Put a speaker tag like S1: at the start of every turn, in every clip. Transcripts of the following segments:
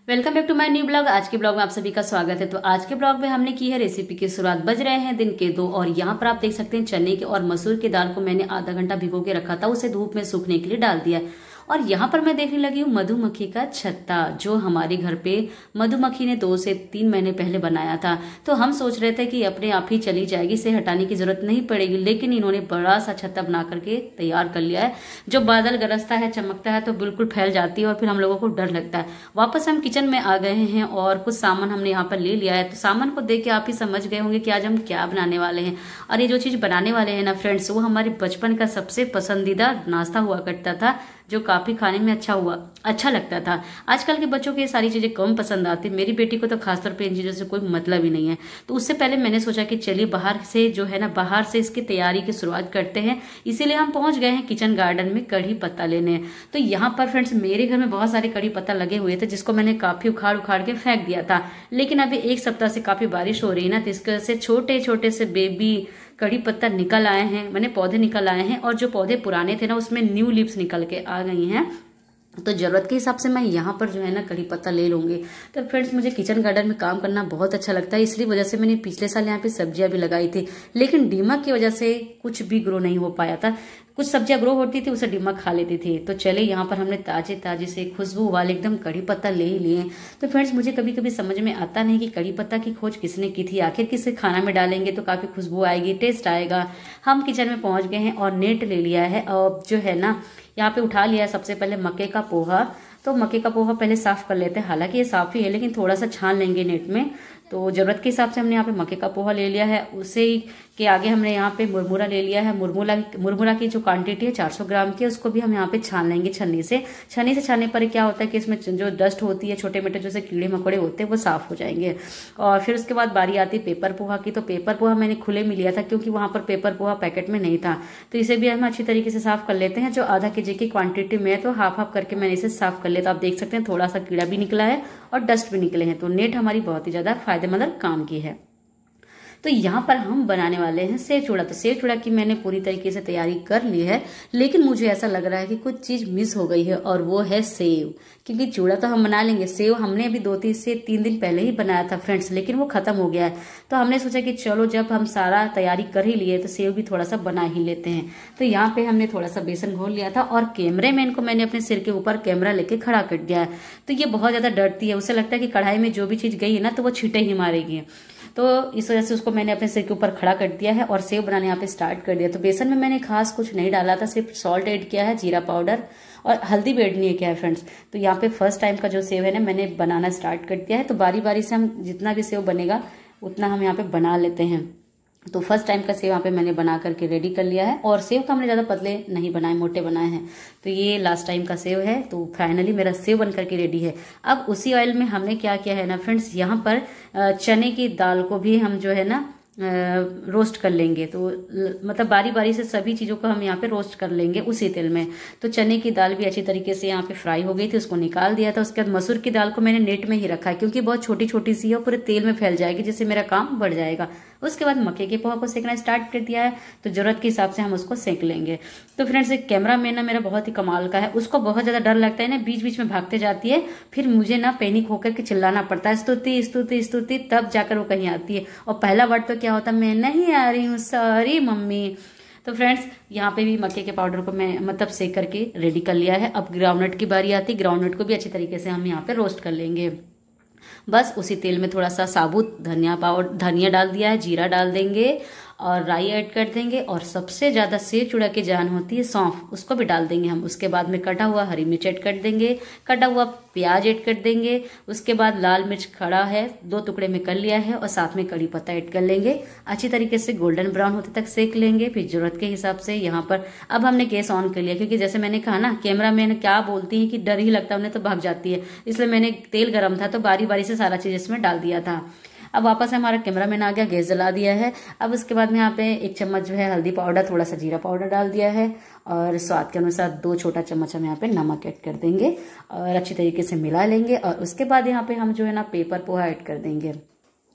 S1: Welcome back to my new blog. आज के blog में आप सभी का स्वागत है। तो आज के ब्लॉग में हमने की है रेसिपी की शुरुआत। बज रहे हैं दिन के 2 और यहाँ पर आप देख सकते हैं चने के और मसूर की दाल को मैंने आधा घंटा भिगो के रखा था, उसे धूप में सूखने के लिए डाल दिया। और यहाँ पर मैं देखने लगी हूँ मधुमक्खी का छत्ता, जो हमारे घर पे मधुमक्खी ने 2 से 3 महीने पहले बनाया था। तो हम सोच रहे थे कि अपने आप ही चली जाएगी, इसे हटाने की जरूरत नहीं पड़ेगी, लेकिन इन्होंने बड़ा सा छत्ता बना करके तैयार कर लिया है। जो बादल गरजता है, चमकता है तो बिल्कुल फैल जाती है और फिर हम लोगों को डर लगता है। वापस हम किचन में आ गए हैं और कुछ सामान हमने यहाँ पर ले लिया है। तो सामान को देख के आप ही समझ गए होंगे कि आज हम क्या बनाने वाले हैं। और ये जो चीज बनाने वाले हैं ना फ्रेंड्स, वो हमारे बचपन का सबसे पसंदीदा नाश्ता हुआ करता था, जो काफी खाने में अच्छा लगता था। आजकल के बच्चों को ये सारी चीजें कम पसंद आती। मेरी बेटी को तो खासतौर पे इन चीजों से कोई मतलब ही नहीं है। तो उससे पहले मैंने सोचा कि चलिए बाहर से इसकी तैयारी की शुरुआत करते हैं। इसीलिए हम पहुंच गए हैं किचन गार्डन में कढ़ी पत्ता लेने। तो यहाँ पर फ्रेंड्स मेरे घर में बहुत सारे कढ़ी पत्ता लगे हुए थे, जिसको मैंने काफी उखाड़ उखाड़ के फेंक दिया था। लेकिन अभी 1 सप्ताह से काफी बारिश हो रही है ना, तो इसके से छोटे छोटे से बेबी कड़ी पत्ता निकल आए हैं, मैंने पौधे निकल आए हैं। और जो पौधे पुराने थे ना, उसमें न्यू लीव्स निकल के आ गई हैं। तो जरूरत के हिसाब से मैं यहाँ पर जो है ना कड़ी पत्ता ले लूंगी। तो फ्रेंड्स मुझे किचन गार्डन में काम करना बहुत अच्छा लगता है, इसलिए वजह से मैंने पिछले साल यहाँ पे सब्जियां भी लगाई थी। लेकिन दीमक की वजह से कुछ भी ग्रो नहीं हो पाया था। कुछ सब्जियां ग्रो होती थी, उसे दीमक खा लेती थी। तो चले यहाँ पर हमने ताजे ताजे से खुशबू वाले एकदम कड़ी पत्ता ले ही लिए। तो फ्रेंड्स मुझे कभी कभी समझ में आता नहीं कि कड़ी पत्ता की खोज किसने की थी। आखिर किसे खाना में डालेंगे तो काफी खुशबू आएगी, टेस्ट आएगा। हम किचन में पहुंच गए हैं और नेट ले लिया है और जो है ना यहाँ पे उठा लिया है सबसे पहले मक्के का पोहा। तो मक्के का पोहा पहले साफ कर लेते हैं। हालांकि ये साफ ही है, लेकिन थोड़ा सा छान लेंगे नेट में। तो जरूरत के हिसाब से हमने यहाँ पे मक्के का पोहा ले लिया है। उसे के आगे हमने यहाँ पे मुरमुरा ले लिया है। मुरमुरा की जो क्वांटिटी है 400 ग्राम की, उसको भी हम यहाँ पे छान लेंगे छन्नी से। छन्नी से छानने पर क्या होता है कि इसमें जो डस्ट होती है, छोटे मोटे जैसे कीड़े मकोड़े होते हैं, वो साफ हो जाएंगे। और फिर उसके बाद बारी आती है पेपर पोहा की। तो पेपर पोहा मैंने खुले में लिया था, क्योंकि वहां पर पेपर पोहा पैकेट में नहीं था। तो इसे भी हम अच्छी तरीके से साफ कर लेते हैं। जो आधा केजी की क्वांटिटी में है, तो हाफ हाफ करके मैंने इसे साफ कर लिया। तो आप देख सकते हैं थोड़ा सा कीड़ा भी निकला है और डस्ट भी निकले हैं। तो नेट हमारी बहुत ही ज्यादा फायदेमंद काम की है। तो यहाँ पर हम बनाने वाले हैं सेव चूड़ा। तो सेव चूड़ा की मैंने पूरी तरीके से तैयारी कर ली है, लेकिन मुझे ऐसा लग रहा है कि कुछ चीज मिस हो गई है, और वो है सेव। क्योंकि चूड़ा तो हम बना लेंगे, सेव हमने अभी 2 से 3 दिन पहले ही बनाया था फ्रेंड्स, लेकिन वो खत्म हो गया है। तो हमने सोचा कि चलो जब हम सारा तैयारी कर ही लिए तो सेव भी थोड़ा सा बना ही लेते हैं। तो यहाँ पे हमने थोड़ा सा बेसन घोल लिया था, और कैमरे मैन को मैंने अपने सिर के ऊपर कैमरा लेके खड़ा कर दिया है। तो ये बहुत ज्यादा डरती है, उसे लगता है कि कढ़ाई में जो भी चीज गई है ना, तो वो छींटे ही मारेगी। तो इस वजह से उसको मैंने अपने सिर के ऊपर खड़ा कर दिया है और सेव बनाने यहाँ पे स्टार्ट कर दिया। तो बेसन में मैंने खास कुछ नहीं डाला था, सिर्फ सॉल्ट ऐड किया है, जीरा पाउडर और हल्दी भी ऐड नहीं किया है फ्रेंड्स। तो यहाँ पे फर्स्ट टाइम का जो सेव है ना, मैंने बनाना स्टार्ट कर दिया है। तो बारी बारी से हम जितना भी सेव बनेगा उतना हम यहाँ पे बना लेते हैं। तो फर्स्ट टाइम का सेव यहाँ पे मैंने बना करके रेडी कर लिया है। और सेव का हमने ज्यादा पतले नहीं बनाए, मोटे बनाए हैं। तो ये लास्ट टाइम का सेव है। तो फाइनली मेरा सेव बन करके रेडी है। अब उसी ऑयल में हमने क्या किया है ना फ्रेंड्स, यहाँ पर चने की दाल को भी हम जो है ना रोस्ट कर लेंगे। तो मतलब बारी बारी से सभी चीजों को हम यहाँ पे रोस्ट कर लेंगे उसी तेल में। तो चने की दाल भी अच्छी तरीके से यहाँ पे फ्राई हो गई थी, उसको निकाल दिया था। उसके बाद मसूर की दाल को मैंने नेट में ही रखा है, क्योंकि बहुत छोटी छोटी सी है और पूरे तेल में फैल जाएगी, जिससे मेरा काम बढ़ जाएगा। उसके बाद मक्के के पोहा को सेकना स्टार्ट कर दिया है। तो जरूरत के हिसाब से हम उसको सेक लेंगे। तो फ्रेंड्स एक कैमरा मैन ना मेरा बहुत ही कमाल का है, उसको बहुत ज्यादा डर लगता है ना, बीच बीच में भागते जाती है, फिर मुझे ना पैनिक होकर के चिल्लाना पड़ता है, स्तुति स्तुति स्तुति, तब जाकर वो कहीं आती है। और पहला वर्ड तो क्या होता है, मैं नहीं आ रही हूँ, सॉरी मम्मी। तो फ्रेंड्स यहाँ पे भी मक्के के पाउडर को मैं मतलब सेक करके रेडी कर लिया है। अब ग्राउंडनट की बारी आती है। ग्राउंडनट को भी अच्छी तरीके से हम यहाँ पे रोस्ट कर लेंगे। बस उसी तेल में थोड़ा सा साबुत धनिया डाल दिया है, जीरा डाल देंगे और राई ऐड कर देंगे। और सबसे ज्यादा सेव चूड़ा की जान होती है सौंफ, उसको भी डाल देंगे हम। उसके बाद में कटा हुआ हरी मिर्च ऐड कर देंगे, कटा हुआ प्याज ऐड कर देंगे। उसके बाद लाल मिर्च खड़ा है 2 टुकड़े में कर लिया है, और साथ में कड़ी पत्ता ऐड कर लेंगे। अच्छी तरीके से गोल्डन ब्राउन होते तक सेक लेंगे। फिर जरूरत के हिसाब से यहाँ पर अब हमने गैस ऑन कर लिया, क्योंकि जैसे मैंने कहा ना, कैमरा मैन क्या बोलती है कि डर ही लगता है उन्हें, तो भाग जाती है। इसलिए मैंने तेल गर्म था तो बारी बारी से सारा चीज इसमें डाल दिया था। अब वापस हमारा कैमरामैन आ गया, गैस जला दिया है। अब उसके बाद में यहाँ पे 1 चम्मच जो है हल्दी पाउडर, थोड़ा सा जीरा पाउडर डाल दिया है, और स्वाद के अनुसार 2 छोटा चम्मच हम यहाँ पे नमक ऐड कर देंगे और अच्छी तरीके से मिला लेंगे। और उसके बाद यहाँ पे हम जो है ना पेपर पोहा ऐड कर देंगे।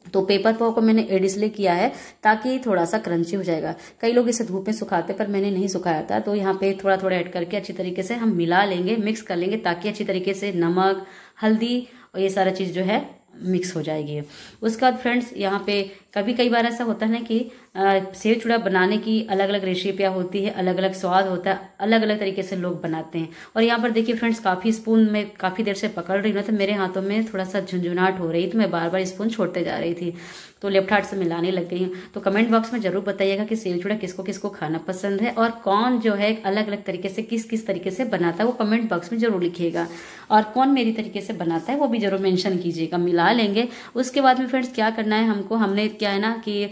S1: तो पेपर पोहा को मैंने एड इसलिए किया है ताकि थोड़ा सा क्रंची हो जाएगा। कई लोग इसे धूप में सुखाते, पर मैंने नहीं सुखाया था। तो यहाँ पे थोड़ा थोड़ा ऐड करके अच्छी तरीके से हम मिला लेंगे, मिक्स कर लेंगे, ताकि अच्छी तरीके से नमक, हल्दी और ये सारा चीज़ जो है मिक्स हो जाएगी। उसके बाद फ्रेंड्स यहाँ पे कई बार ऐसा होता है ना कि सेव चूड़ा बनाने की अलग अलग रेसिपियाँ होती है, अलग अलग स्वाद होता है, अलग अलग तरीके से लोग बनाते हैं। और यहाँ पर देखिए फ्रेंड्स, काफ़ी स्पून में काफ़ी देर से पकड़ रही हूँ तो मेरे हाथों में थोड़ा सा झुंझुनाहट हो रही, तो मैं बार बार स्पून छोड़ते जा रही थी, तो लेफ्ट हाथ से मिलाने लग गई हूँ। तो कमेंट बॉक्स में जरूर बताइएगा कि सेव चूड़ा किसको किसको खाना पसंद है और कौन जो है अलग अलग तरीके से किस किस तरीके से बनाता है, वो कमेंट बॉक्स में जरूर लिखिएगा। और कौन मेरी तरीके से बनाता है वो भी जरूर मेंशन कीजिएगा। मिला लेंगे। उसके बाद में फ्रेंड्स क्या करना है हमको, हमने क्या है ना कि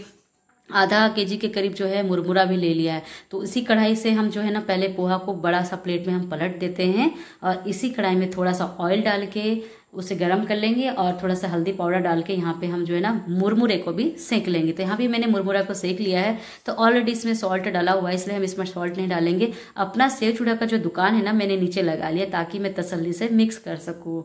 S1: आधा केजी के करीब जो है मुरमुरा भी ले लिया है। तो इसी कढ़ाई से हम जो है ना पहले पोहा को बड़ा सा प्लेट में हम पलट देते हैं और इसी कढ़ाई में थोड़ा सा ऑयल डाल के उसे गर्म कर लेंगे और थोड़ा सा हल्दी पाउडर डाल के यहाँ पे हम जो है ना मुरमुरे को भी सेक लेंगे। तो यहाँ भी मैंने मुरमुरा को सेक लिया है। तो ऑलरेडी इसमें सॉल्ट डाला हुआ है, इसलिए हम इसमें सॉल्ट नहीं डालेंगे। अपना सेव चूड़ा का जो दुकान है ना मैंने नीचे लगा लिया ताकि मैं तसल्ली से मिक्स कर सकूँ।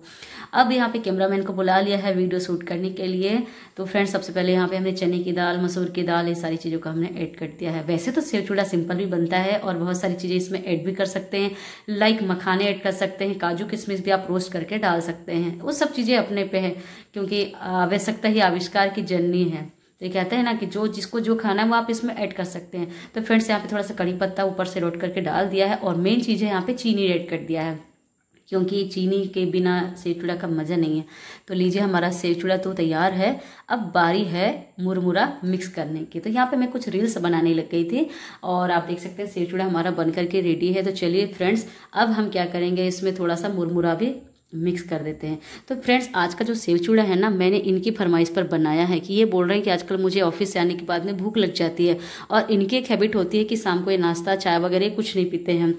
S1: अब यहाँ पे कैमरामैन को बुला लिया है वीडियो शूट करने के लिए। तो फ्रेंड्स सबसे पहले यहाँ पे हमने चने की दाल, मसूर की दाल, ये सारी चीज़ों को हमने ऐड कर दिया है। वैसे तो सेव चूड़ा सिंपल भी बनता है और बहुत सारी चीज़ें इसमें ऐड भी कर सकते हैं, लाइक मखाने ऐड कर सकते हैं, काजू किशमिश भी आप रोस्ट करके डाल सकते हैं। वो सब चीज़ें अपने पे है, क्योंकि आवश्यकता ही आविष्कार की जननी है। तो ये कहते हैं ना कि जो जिसको जो खाना है वो आप इसमें ऐड कर सकते हैं। तो फ्रेंड्स यहाँ पे थोड़ा सा कड़ी पत्ता ऊपर से रोट करके डाल दिया है और मेन चीज़ है यहाँ पे चीनी ऐड कर दिया है, क्योंकि चीनी के बिना सेव चूड़ा का मज़ा नहीं है। तो लीजिए हमारा सेव चूड़ा तो तैयार है। अब बारी है मुरमुरा मिक्स करने की। तो यहाँ पे मैं कुछ रील्स बनाने लग गई थी और आप देख सकते हैं सेव चूड़ा हमारा बन करके रेडी है। तो चलिए फ्रेंड्स, अब हम क्या करेंगे, इसमें थोड़ा सा मुरमुरा भी मिक्स कर देते हैं। तो फ्रेंड्स आज का जो सेव चूड़ा है ना मैंने इनकी फरमाइश पर बनाया है कि ये बोल रहे हैं कि आजकल मुझे ऑफिस से आने के बाद में भूख लग जाती है और इनकी एक हैबिट होती है कि शाम को ये नाश्ता चाय वगैरह कुछ नहीं पीते हैं।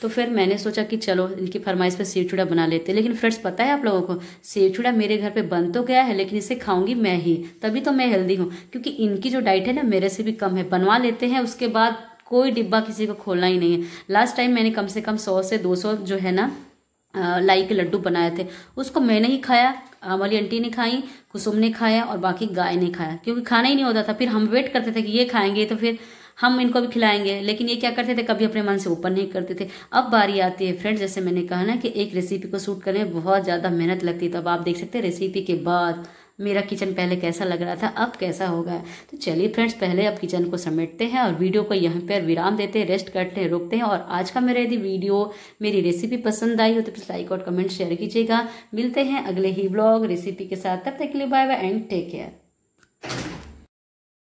S1: तो फिर मैंने सोचा कि चलो इनकी फरमाइश पर सेव चूड़ा बना लेते हैं। लेकिन फ्रेंड्स पता है आप लोगों को, सेव चूड़ा मेरे घर पे बन तो गया है लेकिन इसे खाऊंगी मैं ही, तभी तो मैं हेल्दी हूँ। क्योंकि इनकी जो डाइट है ना मेरे से भी कम है, बनवा लेते हैं उसके बाद कोई डिब्बा किसी को खोलना ही नहीं है। लास्ट टाइम मैंने कम से कम 100 से 200 जो है ना लाई के लड्डू बनाए थे, उसको मैंने ही खाया, हमारी आंटी ने खाई, कुसुम ने खाया और बाकी गाय ने खाया, क्योंकि खाना ही नहीं होता था। फिर हम वेट करते थे कि ये खाएंगे तो फिर हम इनको भी खिलाएंगे, लेकिन ये क्या करते थे, कभी अपने मन से ऊपर नहीं करते थे। अब बारी आती है फ्रेंड्स, जैसे मैंने कहा ना कि एक रेसिपी को शूट करने में बहुत ज़्यादा मेहनत लगती है। तो अब आप देख सकते हैं रेसिपी के बाद मेरा किचन पहले कैसा लग रहा था, अब कैसा होगा। तो चलिए फ्रेंड्स, पहले अब किचन को समेटते हैं और वीडियो को यहाँ पर विराम देते हैं, रेस्ट करते हैं, रोकते हैं। और आज का मेरा यदि वीडियो मेरी रेसिपी पसंद आई हो तो प्लीज़ लाइक और कमेंट शेयर कीजिएगा। मिलते हैं अगले ही व्लॉग रेसिपी के साथ, तब तक के लिए bye bye and take care.